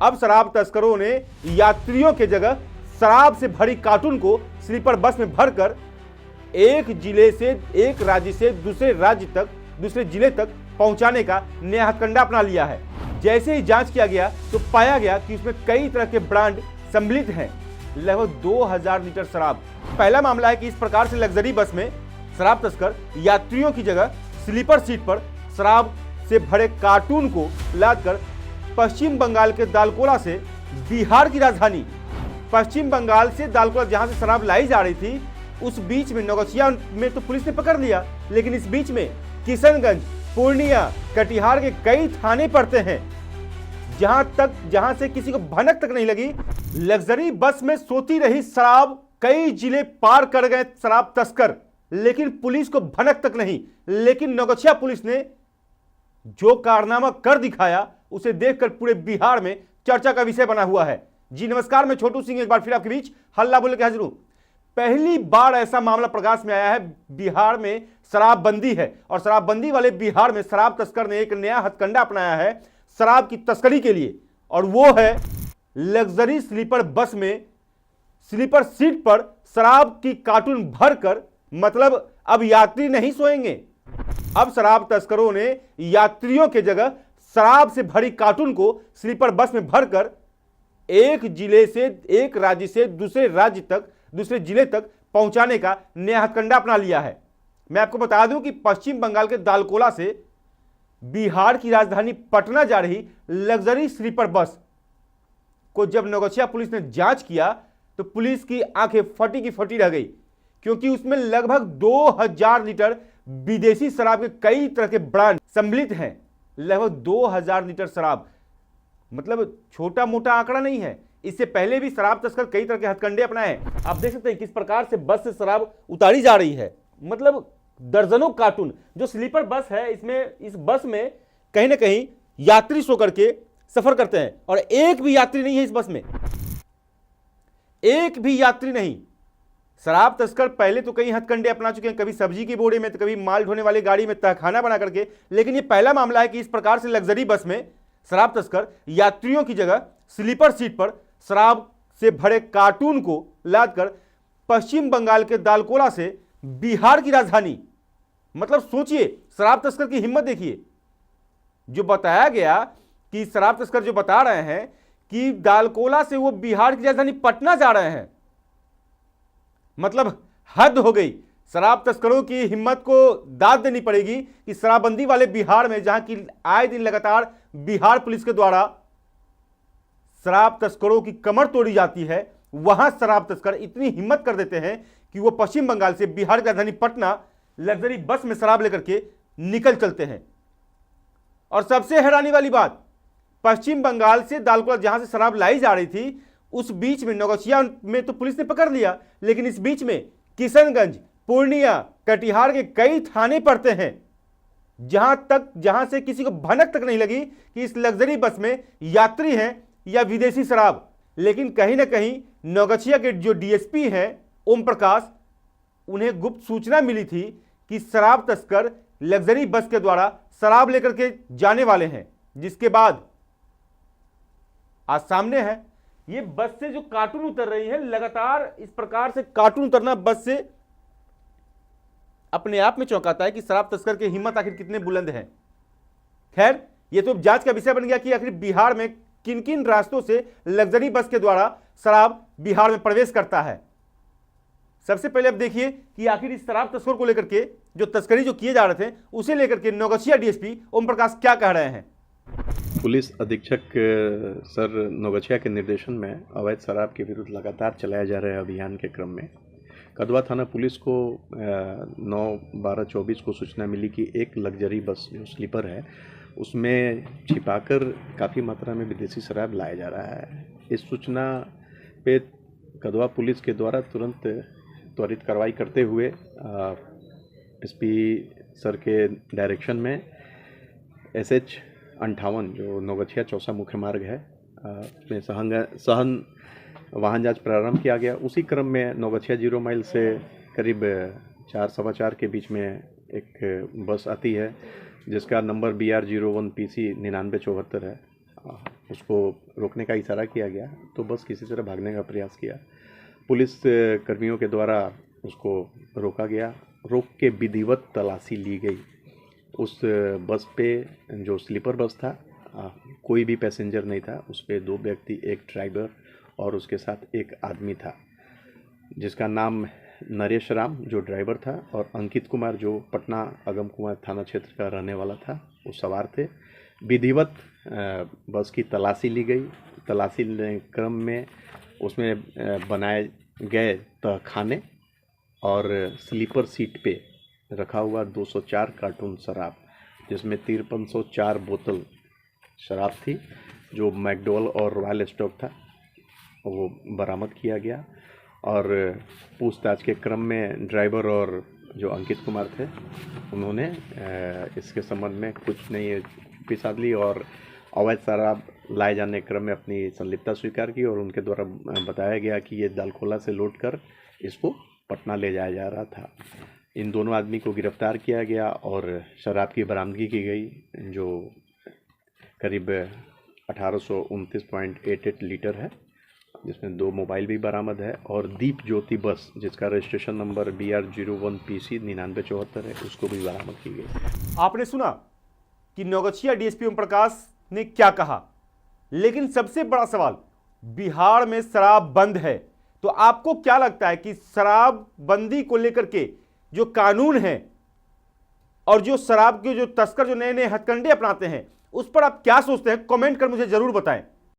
अब शराब तस्करों ने यात्रियों के जगह शराब से भरी कार्टून को स्लीपर बस में भरकर एक जिले से, एक राज्य से दूसरे जिले तक पहुंचाने का नया हथकंडा अपना लिया है। जैसे ही जांच किया गया तो पाया गया कि उसमें कई तरह के ब्रांड सम्मिलित हैं, लगभग 2000 लीटर शराब। पहला मामला है कि इस प्रकार से लग्जरी बस में शराब तस्कर यात्रियों की जगह स्लीपर सीट पर शराब से भरे कार्टून को लादकर पश्चिम बंगाल के दालकोला से बिहार की राजधानी पश्चिम बंगाल से दालकोला जहां से शराब लाई जा रही थी, उस बीच में नौगछिया में तो पुलिस ने पकड़ लिया, लेकिन इस बीच में किशनगंज, पूर्णिया, कटिहार के कई थाने पड़ते हैं, जहां से किसी को भनक तक नहीं लगी। लग्जरी बस में सोती रही शराब, कई जिले पार कर गए शराब तस्कर, लेकिन पुलिस को भनक तक नहीं। लेकिन नौगछिया पुलिस ने जो कारनामा कर दिखाया, उसे देखकर पूरे बिहार में चर्चा का विषय बना हुआ है। जी नमस्कार, मैं छोटू सिंह एक बार फिर आपके बीच हल्ला बोल के हाजिर हूं। पहली बार ऐसा मामला प्रकाश में आया है, बिहार में शराबबंदी है और शराबबंदी वाले बिहार में शराब तस्कर ने एक नया हथकंडा अपनाया है शराब की तस्करी के लिए, और वो है लग्जरी स्लीपर बस में स्लीपर सीट पर शराब की कार्टून भरकर, मतलब अब यात्री नहीं सोएंगे। अब शराब तस्करों ने यात्रियों के जगह शराब से भरी कार्टून को स्लीपर बस में भरकर एक जिले से, एक राज्य से दूसरे जिले तक पहुंचाने का नया हथकंडा अपना लिया है। मैं आपको बता दूं कि पश्चिम बंगाल के दालकोला से बिहार की राजधानी पटना जा रही लग्जरी स्लीपर बस को जब नौगछिया पुलिस ने जांच किया तो पुलिस की आंखें फटी की फटी रह गई, क्योंकि उसमें लगभग 2000 लीटर विदेशी शराब के कई तरह के ब्रांड सम्मिलित हैं। लगभग 2000 लीटर शराब, मतलब छोटा मोटा आंकड़ा नहीं है। इससे पहले भी शराब तस्कर कई तरह के हथकंडे अपनाए हैं। आप देख सकते हैं किस प्रकार से बस से शराब उतारी जा रही है, मतलब दर्जनों कार्टून। जो स्लीपर बस है, इस बस में कहीं ना कहीं यात्री सो करके सफर करते हैं, और एक भी यात्री नहीं है इस बस में, एक भी यात्री नहीं। शराब तस्कर पहले तो कई हथकंडे अपना चुके हैं, कभी सब्जी की बोरे में तो कभी माल ढोने वाली गाड़ी में तहखाना बना करके, लेकिन ये पहला मामला है कि इस प्रकार से लग्जरी बस में शराब तस्कर यात्रियों की जगह स्लीपर सीट पर शराब से भरे कार्टून को लादकर पश्चिम बंगाल के दालकोला से बिहार की राजधानी, मतलब सोचिए शराब तस्कर की हिम्मत देखिए। जो बताया गया कि शराब तस्कर जो बता रहे हैं कि दालकोला से वो बिहार की राजधानी पटना जा रहे हैं, मतलब हद हो गई। शराब तस्करों की हिम्मत को दाद देनी पड़ेगी कि शराबबंदी वाले बिहार में, जहां की आए दिन लगातार बिहार पुलिस के द्वारा शराब तस्करों की कमर तोड़ी जाती है, वहां शराब तस्कर इतनी हिम्मत कर देते हैं कि वो पश्चिम बंगाल से बिहार की राजधानी पटना लग्जरी बस में शराब लेकर के निकल चलते हैं। और सबसे हैरानी वाली बात, पश्चिम बंगाल से दालकोला जहां से शराब लाई जा रही थी, उस बीच में नौगछिया में तो पुलिस ने पकड़ लिया, लेकिन इस बीच में किशनगंज, पूर्णिया, कटिहार के कई थाने पड़ते हैं, जहां से किसी को भनक तक नहीं लगी कि इस लग्जरी बस में यात्री हैं या विदेशी शराब। लेकिन कहीं ना कहीं नौगछिया के जो डीएसपी हैं ओम प्रकाश, उन्हें गुप्त सूचना मिली थी कि शराब तस्कर लग्जरी बस के द्वारा शराब लेकर के जाने वाले हैं, जिसके बाद आज सामने है ये बस से जो कार्टून उतर रही है। लगातार इस प्रकार से कार्टून उतरना बस से अपने आप में चौंकाता है कि शराब तस्कर की हिम्मत आखिर कितने बुलंद है। खैर, ये तो जांच का विषय बन गया कि आखिर बिहार में किन किन रास्तों से लग्जरी बस के द्वारा शराब बिहार में प्रवेश करता है। सबसे पहले अब देखिए कि आखिर इस शराब तस्कर को लेकर के जो तस्करी जो किए जा रहे थे, उसे लेकर के नौगछिया डीएसपी ओम प्रकाश क्या कह रहे हैं। पुलिस अधीक्षक सर नौगछिया के निर्देशन में अवैध शराब के विरुद्ध लगातार चलाए जा रहे अभियान के क्रम में कदवा थाना पुलिस को 9/12/24 को सूचना मिली कि एक लग्जरी बस जो स्लीपर है, उसमें छिपाकर काफ़ी मात्रा में विदेशी शराब लाया जा रहा है। इस सूचना पे कदवा पुलिस के द्वारा तुरंत त्वरित कार्रवाई करते हुए एसपी सर के डायरेक्शन में SH 58 जो नौगछिया चौसा मुख्य मार्ग है में सहन वाहन जांच प्रारंभ किया गया। उसी क्रम में नौगछिया 0 माइल से करीब 4-4:15 के बीच में एक बस आती है जिसका नंबर BR 01 PC 9974 है। उसको रोकने का इशारा किया गया तो बस किसी तरह भागने का प्रयास किया। पुलिस कर्मियों के द्वारा उसको रोका गया। रोक के विधिवत तलाशी ली गई। उस बस पे जो स्लीपर बस था कोई भी पैसेंजर नहीं था। उस पे 2 व्यक्ति, एक ड्राइवर और उसके साथ एक आदमी था जिसका नाम नरेश राम जो ड्राइवर था और अंकित कुमार जो पटना अगम कुमार थाना क्षेत्र का रहने वाला था, वो सवार थे। विधिवत बस की तलाशी ली गई। तलाशी लेने क्रम में उसमें बनाए गए तहखाने और स्लीपर सीट पे रखा हुआ 204 कार्टून शराब, जिसमें 5304 बोतल शराब थी जो मैकडॉल और रॉयल स्टॉक था, वो बरामद किया गया। और पूछताछ के क्रम में ड्राइवर और जो अंकित कुमार थे उन्होंने इसके संबंध में कुछ नहीं पिसा ली और अवैध शराब लाए जाने क्रम में अपनी संलिप्तता स्वीकार की और उनके द्वारा बताया गया कि ये दालखोला से लौट कर इसको पटना ले जाया जा रहा था। इन दोनों आदमी को गिरफ्तार किया गया और शराब की बरामदगी की गई जो करीब 1829.88 लीटर है, जिसमें 2 मोबाइल भी बरामद है और दीप ज्योति बस जिसका रजिस्ट्रेशन नंबर BR01PC 9974 है, उसको भी बरामद की गई। आपने सुना कि नौगछिया डीएसपी ओम प्रकाश ने क्या कहा, लेकिन सबसे बड़ा सवाल, बिहार में शराब बंद है तो आपको क्या लगता है कि शराब बंदी को लेकर के जो कानून है और जो शराब के जो तस्कर जो नए नए हथकंडे अपनाते हैं उस पर आप क्या सोचते हैं? कमेंट कर मुझे जरूर बताएं।